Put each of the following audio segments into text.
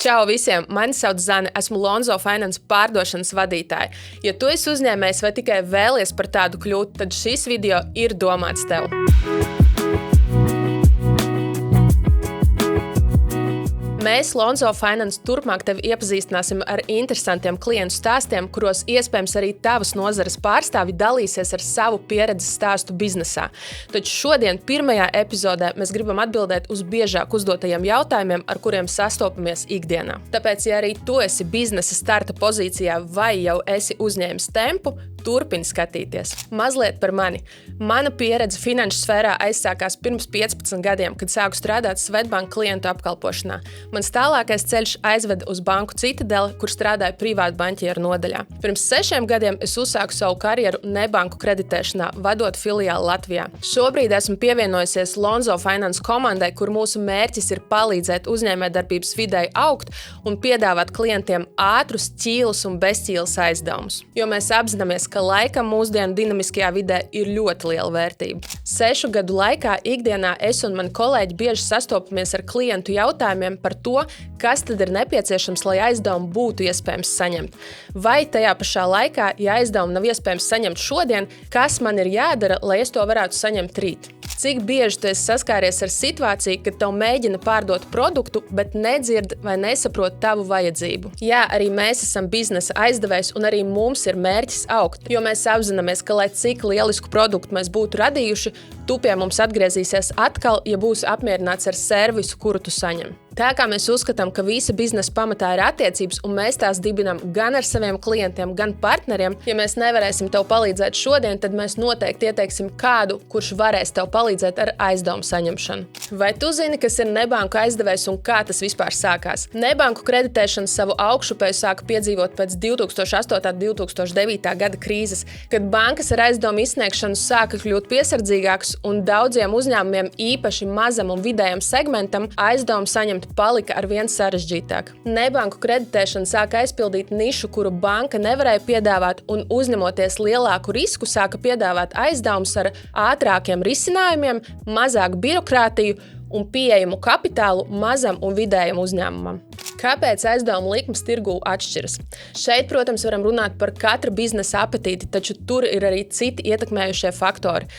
Čau visiem! Mani sauc Zane, esmu Lonzo Finance pārdošanas vadītāja. Ja tu esi uzņēmējs vai tikai vēlies par tādu kļūt, tad šis video ir domāts tev. Mēs, Lonzo Finance, turpmāk tevi iepazīstināsim ar interesantiem klientu stāstiem, kuros iespējams arī tavas nozares pārstāvi dalīsies ar savu pieredzes stāstu biznesā. Taču šodien, pirmajā epizodē, mēs gribam atbildēt uz biežāk uzdotajiem jautājumiem, ar kuriem sastopamies ikdienā. Tāpēc, ja arī tu esi biznesa starta pozīcijā vai jau esi uzņēmis tempu, turpini skatīties. Mazliet par mani. Mana pieredze finanšu sfērā aizsākās pirms 15 gadiem, kad sāku strādāt Swedbank klientu apkalpošanā. Mans tālākais ceļš aizveda uz banku Citadele, kur strādāju privātu banķieru nodaļā. Pirms 6 gadiem es uzsāku savu karjeru nebanku kreditēšanā, vadot filiāli Latvijā. Šobrīd esmu pievienojusies Lonzo Finance komandai, kur mūsu mērķis ir palīdzēt uzņēmējdarbības videi augt un piedāvāt klientiem ātrus, ķīlus un bezķīlus aizdevumus. Jo mēs apzināmies, ka laikam mūsdienu dinamiskajā vidē ir ļoti liela vērtība. 6 gadu laikā ikdienā es un mani kolēģi bieži sastopamies ar klientu jautājumiem par to, kas tad ir nepieciešams, lai aizdevumu būtu iespējams saņemt. Vai tajā pašā laikā, ja aizdevumu nav iespējams saņemt šodien, kas man ir jādara, lai es to varētu saņemt rīt? Cik bieži tu esi saskāries ar situāciju, kad tev mēģina pārdot produktu, bet nedzird vai nesaprot tavu vajadzību? Jā, arī mēs esam biznesa aizdevējs un arī mums ir mērķis augt, jo mēs apzināmies, ka lai cik lielisku produktu mēs būtu radījuši, tu pie mums atgriezīsies atkal, ja būsi apmierināts ar servisu, kuru tu saņem. Tā kā mēs uzskatām, ka visa biznesa pamatā ir attiecības un mēs tās dibinām gan ar saviem klientiem, gan partneriem, ja mēs nevarēsim tev palīdzēt šodien, tad mēs noteikti ieteiksim kādu, kurš varēs tev palīdzēt ar aizdevumu saņemšanu. Vai tu zini, kas ir nebanku aizdevējs un kā tas vispār sākās? Nebanku kreditēšana savu augšupeju sāka piedzīvot pēc 2008.–2009. Gada krīzes, kad bankas ar aizdevumu izsniegšanu sāka kļūt piesardzīgākas un daudziem uzņēmumiem, īpaši mazam un vidējam segmentam, aizdevumu saņemt palika arvien sarežģītāk. Nebanku kreditēšana sāka aizpildīt nišu, kuru banka nevarēja piedāvāt, un uzņemoties lielāku risku, sāka piedāvāt aizdevumus ar ātrākiem risinājumiem, mazāku birokrātiju un pieejamu kapitālu mazam un vidējam uzņēmumam. Kāpēc aizdevumu likmes tirgū atšķiras? Šeit, protams, varam runāt par katra biznesa apetīti, taču tur ir arī citi ietekmējušie faktori.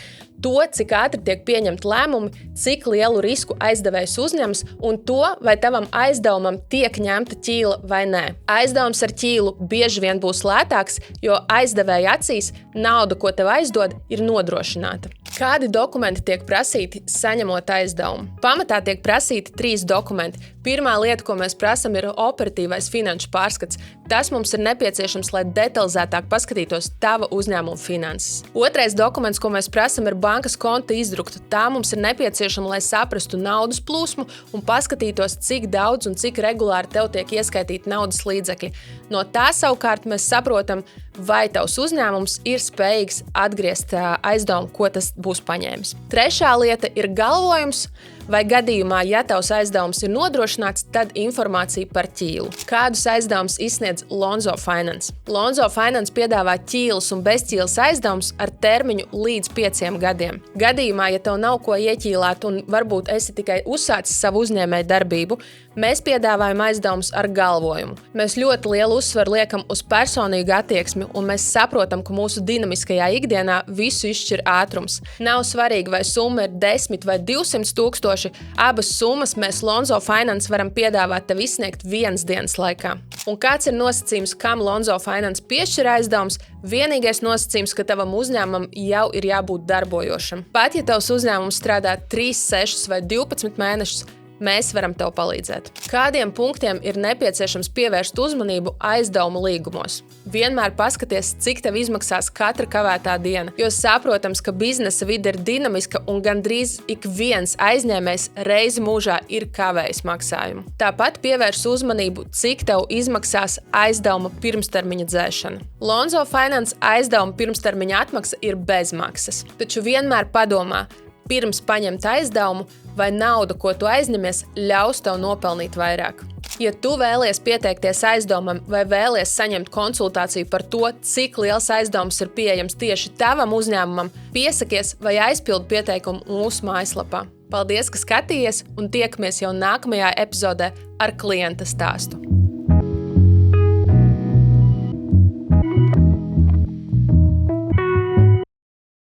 To, cik ātri tiek pieņemti lēmumi, cik lielu risku aizdevējs uzņems un to, vai tavam aizdevumam tiek ņemta ķīla vai nē. Aizdevums ar ķīlu bieži vien būs lētāks, jo aizdevēja acīs nauda, ko tev aizdod, ir nodrošināta. Kādi dokumenti tiek prasīti saņemot aizdevumu? Pamatā tiek prasīti 3 dokumenti. Pirmā lieta, ko mēs prasam, ir operatīvais finanšu pārskats. Tas mums ir nepieciešams, lai detalizētāk paskatītos tava uzņēmuma finanses. Otrais dokuments, ko mēs prasam, ir bankas konta izdrukta. Tā mums ir nepieciešama, lai saprastu naudas plūsmu un paskatītos, cik daudz un cik regulāri tev tiek ieskaitīti naudas līdzekļi. No tā savukārt mēs saprotam, vai tavs uzņēmums ir spējīgs atgriezt aizdevumu, ko tas būs paņēmis. Trešā lieta ir galvojums, vai gadījumā, ja tavs aizdevums ir nodrošināts, tad informācija par ķīlu. Kādus aizdevumus izsniedz Lonzo Finance? Lonzo Finance piedāvā ķīlus un bezķīlas aizdevumus ar termiņu līdz 5 gadiem. Gadījumā, ja tev nav ko ieķīlāt un varbūt esi tikai uzsācis savu uzņēmēju darbību, mēs piedāvājam aizdevumus ar galvojumu. Mēs ļoti lielu uzsvaru liekam uz personīgu attieksmi un mēs saprotam, ka mūsu dinamiskajā ikdienā visu izšķir ātrums. Nav svarīgi, vai summa ir 10 vai 200 tūkstoši, abas summas mēs Lonzo Finance varam piedāvāt tev izsniegt 1 dienas laikā. Un kāds ir nosacījums, kam Lonzo Finance piešķir aizdevums? Vienīgais nosacījums, ka tavam uzņēmumam jau ir jābūt darbojošam. Pat ja tavs uzņēmums strādā 3, 6 vai 12 mēnešus, mēs varam tev palīdzēt. Kādiem punktiem ir nepieciešams pievērst uzmanību aizdevumu līgumos? Vienmēr paskaties, cik tev izmaksās katra kavētā diena, jo saprotams, ka biznesa vide ir dinamiska un gandrīz ik viens aizņēmējs reizi mūžā ir kavējis maksājumu. Tāpat pievērš uzmanību, cik tev izmaksās aizdevuma pirmstermiņa dzēšana. Lonzo Finance aizdevuma pirmstermiņa atmaksa ir bez maksas, taču vienmēr padomā, pirms paņemt aizdevumu, vai nauda, ko tu aizņemies, ļaus tev nopelnīt vairāk. Ja tu vēlies pieteikties aizdevumam vai vēlies saņemt konsultāciju par to, cik liels aizdevums ir pieejams tieši tavam uzņēmumam, piesakies vai aizpildi pieteikumu mūsu mājaslapā. Paldies, ka skatījies, un tiekamies jau nākamajā epizodē ar klienta stāstu.